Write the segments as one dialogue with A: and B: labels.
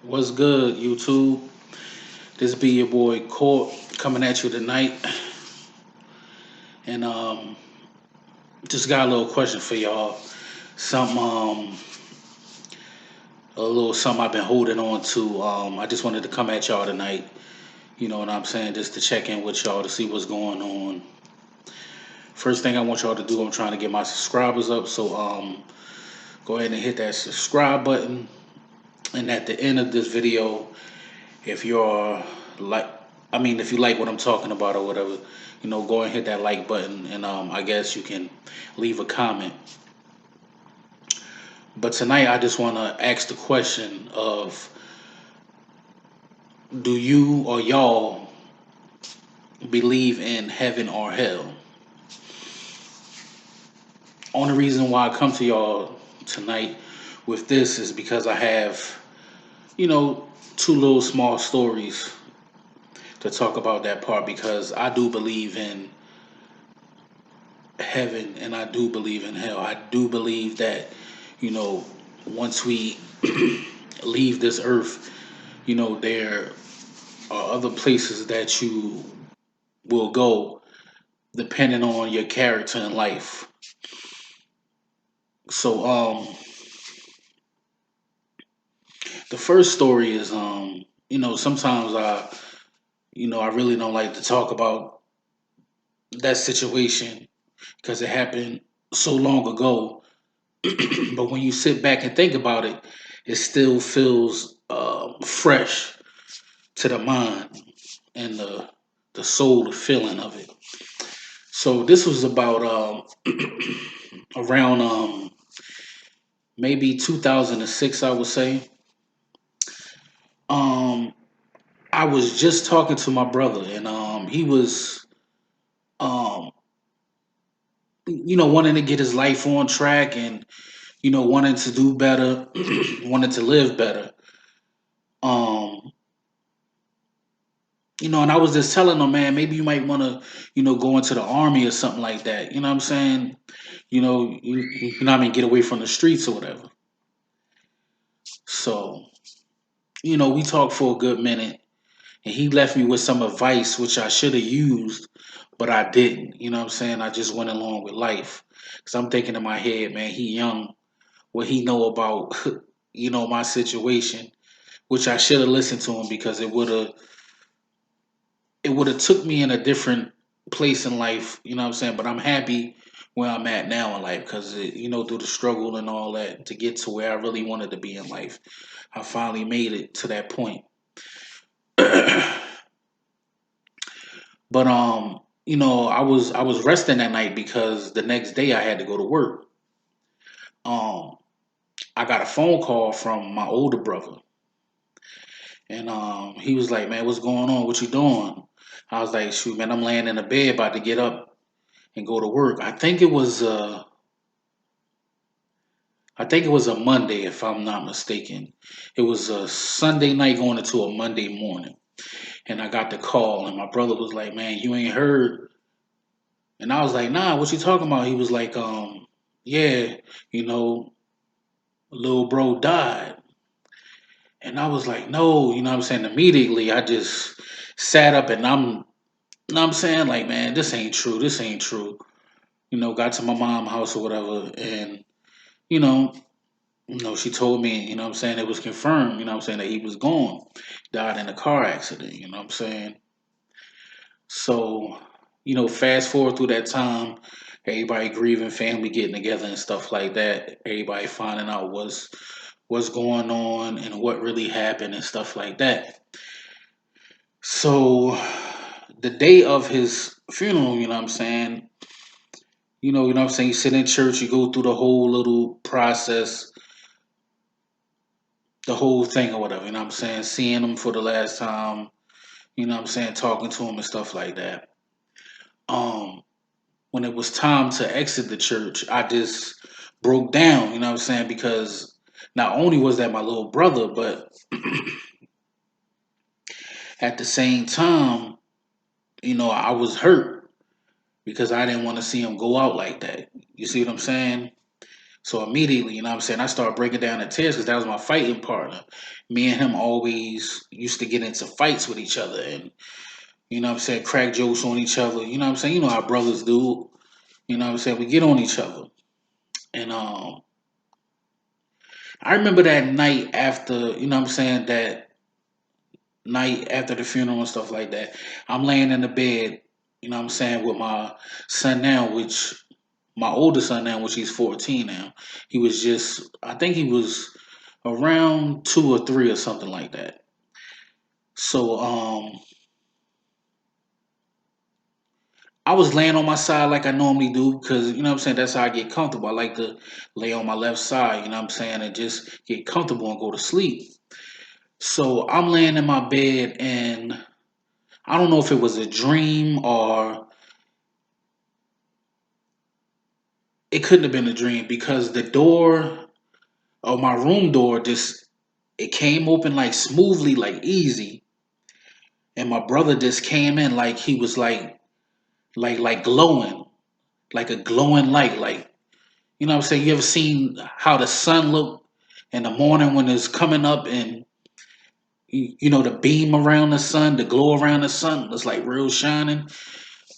A: What's good, YouTube? This be your boy Court coming at you tonight, and just got a little question for y'all. Something a little something I've been holding on to. I just wanted to come at y'all tonight. You know what I'm saying? Just to check in with y'all to see what's going on. First thing I want y'all to do, I'm trying to get my subscribers up, so go ahead and hit that subscribe button. And at the end of this video, if you're like if you like what I'm talking about or whatever, go and hit that like button, and I guess you can leave a comment. But tonight I just want to ask the question of, do you or y'all believe in heaven or hell? Only reason why I come to y'all tonight with this is because I have, you know, two little small stories to talk about that part, because I do believe in heaven and I do believe in hell. I do believe that, you know, once we leave this earth, there are other places that you will go depending on your character in life. So the first story is sometimes I really don't like to talk about that situation because it happened so long ago. But when you sit back and think about it, it still feels fresh to the mind and the soul, the feeling of it. So this was about around maybe 2006, I would say. Um, I was just talking to my brother, and he was um, wanting to get his life on track, and wanting to do better, wanting to live better. Um, and I was just telling him, man, maybe you might want to, go into the army or something like that. You know what I'm saying? Get away from the streets or whatever. So, we talked for a good minute, and he left me with some advice which I should have used, but I didn't. You know what I'm saying? I just went along with life. Cause I'm thinking in my head, man, he young. What he know about, my situation, which I should have listened to him, because it would have took me in a different place in life. You know what I'm saying? But I'm happy where I'm at now in life, because through the struggle and all that to get to where I really wanted to be in life, I finally made it to that point. But I was resting that night because the next day I had to go to work. Um, I got a phone call from my older brother, and he was like, "Man, what's going on? What you doing?" I was like, "Shoot, man, I'm laying in the bed about to get up and go to work." I think it was a Monday, if I'm not mistaken. It was a Sunday night going into a Monday morning, and I got the call, and my brother was like, "Man, you ain't heard?" And I was like, "Nah, what you talking about?" He was like, yeah, you know, little bro died." And I was like, "No," you know what I'm saying? Immediately, I just sat up, and you know what I'm saying? Like, man, this ain't true. This ain't true. Got to my mom's house or whatever, and, you know, she told me, you know what I'm saying, it was confirmed, you know what I'm saying, that he was gone, died in a car accident, you know what I'm saying? So, fast forward through that time, everybody grieving, family getting together and stuff like that, everybody finding out what's going on and what really happened and stuff like that. So the day of his funeral, you know what I'm saying, you know what I'm saying, you sit in church, you go through the whole little process, the whole thing or whatever, you know what I'm saying, seeing him for the last time, you know what I'm saying, talking to him and stuff like that. Um, when it was time to exit the church, I just broke down, you know what I'm saying, because not only was that my little brother, but at the same time, I was hurt because I didn't want to see him go out like that. You see what I'm saying? So immediately, you know what I'm saying, I started breaking down in tears because that was my fighting partner. Me and him always used to get into fights with each other and, you know what I'm saying, crack jokes on each other. You know what I'm saying? You know how brothers do. You know what I'm saying? We get on each other. And I remember that night after, you know what I'm saying, that night after the funeral and stuff like that. I'm laying in the bed, you know what I'm saying, with my son now, which my older son now, which he's 14 now. He was just, I think he was around 2 or 3 or something like that. So I was laying on my side like I normally do because, you know what I'm saying, that's how I get comfortable. I like to lay on my left side, you know what I'm saying, and just get comfortable and go to sleep. So I'm laying in my bed and I don't know if it was a dream or it couldn't have been a dream because the door of my room door just it came open like smoothly, like easy, and my brother just came in like he was like glowing, like a glowing light, like you know what I'm saying. You ever seen how the sun look in the morning when it's coming up and you know the beam around the sun, the glow around the sun, it's like real shining.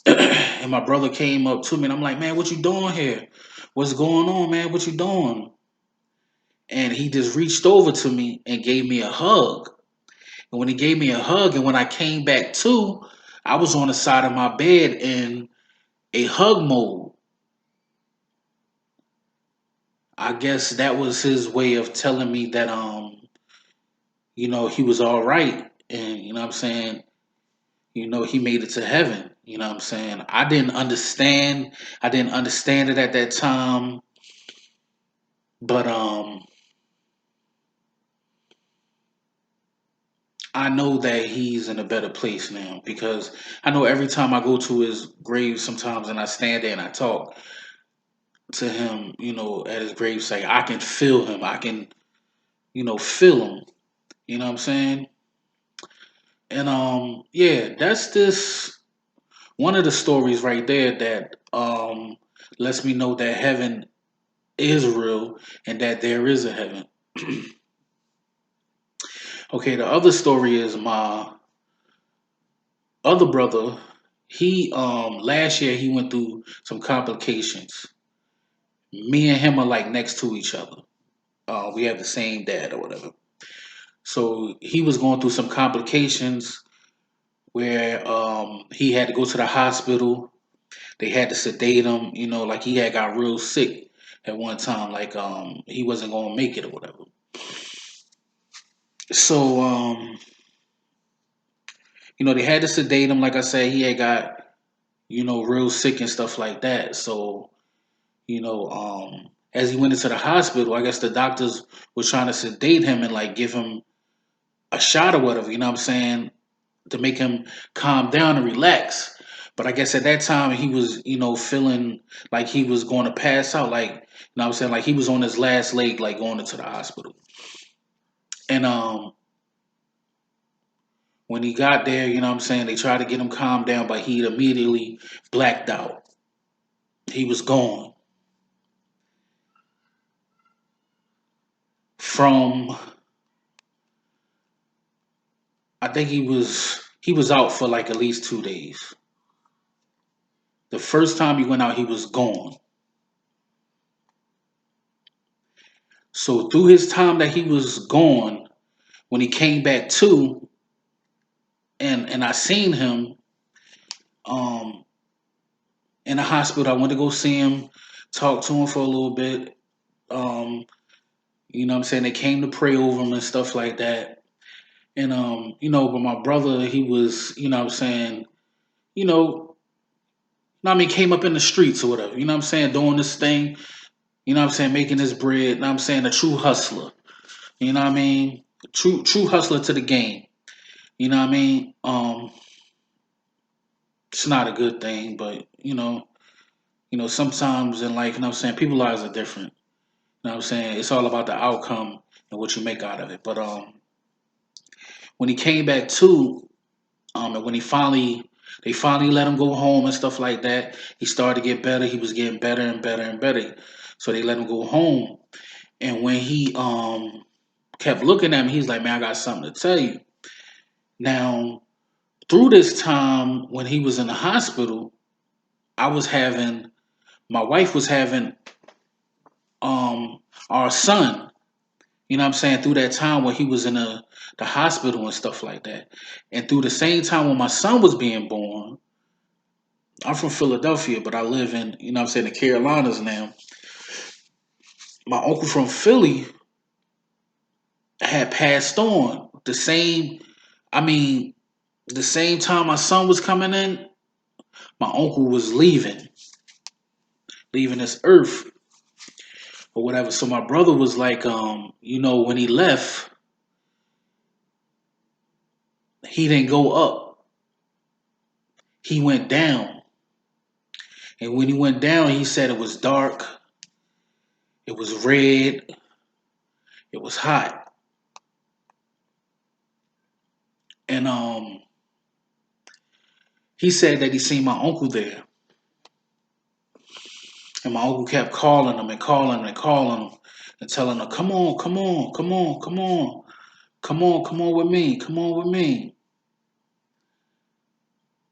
A: And my brother came up to me and I'm like, man, what you doing here? What's going on, man? What you doing? And he just reached over to me and gave me a hug. And when he gave me a hug, and when I came back to, I was on the side of my bed in a hug mode. I guess that was his way of telling me that you know, he was all right. And you know what I'm saying, you know, he made it to heaven. You know what I'm saying? I didn't understand it at that time, but I know that he's in a better place now because I know every time I go to his grave sometimes and I stand there and I talk to him, you know, at his gravesite, I can feel him. I can, you know, feel him. You know what I'm saying? And yeah, that's this one of the stories right there that lets me know that heaven is real and that there is a heaven. Okay, the other story is my other brother. He last year he went through some complications. Me and him are like next to each other. We have the same dad or whatever. So he was going through some complications where he had to go to the hospital. They had to sedate him, you know, like he had got real sick at one time, like he wasn't gonna make it or whatever. So you know, they had to sedate him, like I said, he had got, you know, real sick and stuff like that. So, you know, as he went into the hospital, I guess the doctors were trying to sedate him and like give him a shot or whatever, you know what I'm saying, to make him calm down and relax. But I guess at that time he was, you know, feeling like he was going to pass out, like, you know what I'm saying, like he was on his last leg, like going into the hospital. And when he got there, you know what I'm saying, they tried to get him calmed down, but he immediately blacked out. He was gone. From I think he was out for like at least 2 days. The first time he went out, he was gone. So through his time that he was gone, when he came back to, and I seen him um in the hospital. I went to go see him, talk to him for a little bit. Um, you know what I'm saying? They came to pray over him and stuff like that. And you know, but my brother, he was, you know what I'm saying, you know what I mean, came up in the streets or whatever, you know what I'm saying, doing this thing, you know what I'm saying, making his bread, you know what I'm saying, a true hustler. You know what I mean? True hustler to the game. You know what I mean? It's not a good thing, but sometimes in life, you know what I'm saying, people's lives are different. You know what I'm saying? It's all about the outcome and what you make out of it. But when he came back to, and when they finally let him go home and stuff like that, he started to get better. He was getting better and better and better. So they let him go home. And when he kept looking at me, he's like, man, I got something to tell you. Now, through this time when he was in the hospital, I was having my wife was having our son, you know what I'm saying, through that time when he was in the hospital and stuff like that. And through the same time when my son was being born, I'm from Philadelphia, but I live in, you know what I'm saying, the Carolinas now. My uncle from Philly had passed on. I mean, the same time my son was coming in, my uncle was leaving this earth or whatever. So my brother was like, when he left, he didn't go up. He went down. And when he went down, he said it was dark, it was red, it was hot. And he said that he seen my uncle there. And my uncle kept calling him and calling him and calling him and telling him, come on, come on, come on, come on, come on, come on with me, come on with me.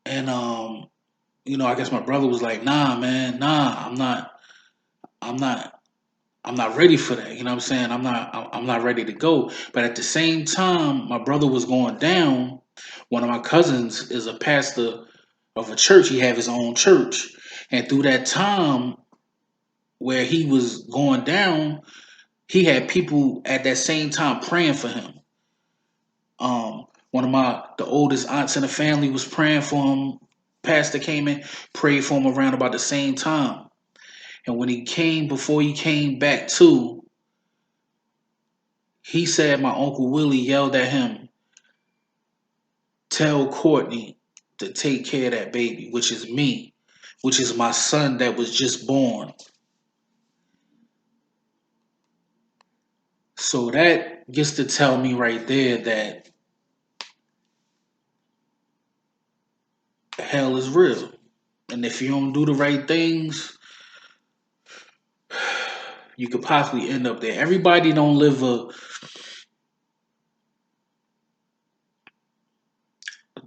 A: And I guess my brother was like, nah, man, nah, I'm not I'm not ready for that. You know what I'm saying? I'm not ready to go. But at the same time, my brother was going down. One of my cousins is a pastor of a church. He have his own church. And through that time where he was going down, he had people at that same time praying for him. One of the oldest aunts in the family was praying for him. Pastor came in, prayed for him around about the same time. And when before he came back to, he said my Uncle Willie yelled at him, tell Courtney to take care of that baby, which is me, which is my son that was just born. So that gets to tell me right there that hell is real. And if you don't do the right things, you could possibly end up there. Everybody don't live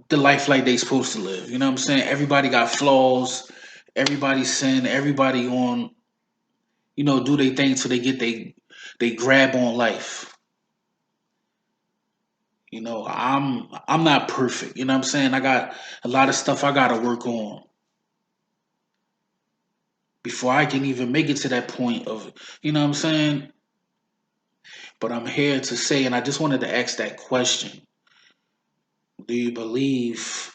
A: the life like they supposed to live. You know what I'm saying? Everybody got flaws. Everybody sin. Everybody on, do their thing till they get they grab on life. I'm not perfect. You know what I'm saying? I got a lot of stuff I gotta work on before I can even make it to that point of, you know what I'm saying? But I'm here to say, and I just wanted to ask that question. Do you believe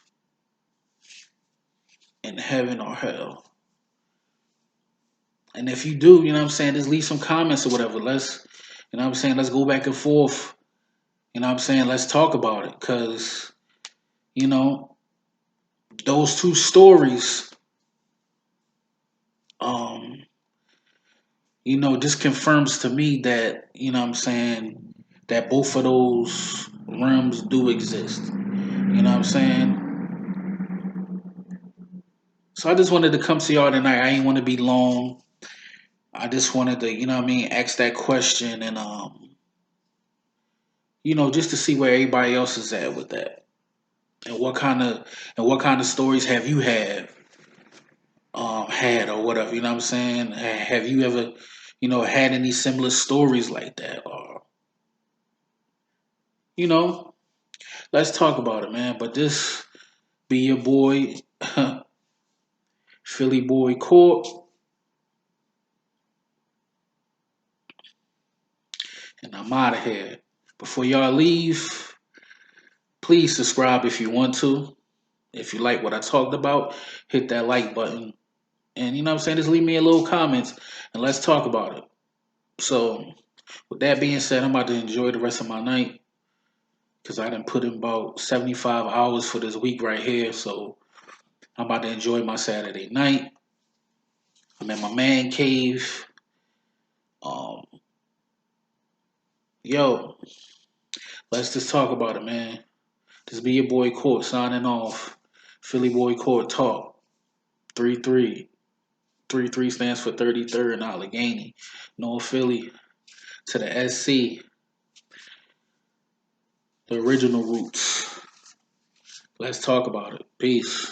A: in heaven or hell? And if you do, you know what I'm saying, just leave some comments or whatever. Let's go back and forth. You know what I'm saying? Let's talk about it. Cause, you know, those two stories, um, just confirms to me that, you know what I'm saying, that both of those realms do exist. You know what I'm saying? So I just wanted to come to y'all tonight. I ain't want to be long. I just wanted to, ask that question and just to see where everybody else is at with that. And what kind of stories have you had or whatever, you know what I'm saying? Have you ever, had any similar stories like that? Or, you know, let's talk about it, man. But this be your boy, Philly Boy Court, and I'm out of here. Before y'all leave, please subscribe if you want to. If you like what I talked about, hit that like button. And you know what I'm saying? Just leave me a little comments and let's talk about it. So, with that being said, I'm about to enjoy the rest of my night because I done put in about 75 hours for this week right here. So, I'm about to enjoy my Saturday night. I'm in my man cave. Um, yo, let's just talk about it, man. This be your boy Court signing off. Philly Boy Court Talk. 3-3. 33 stands for 33rd in Allegheny. North Philly to the SC, the original roots. Let's talk about it. Peace.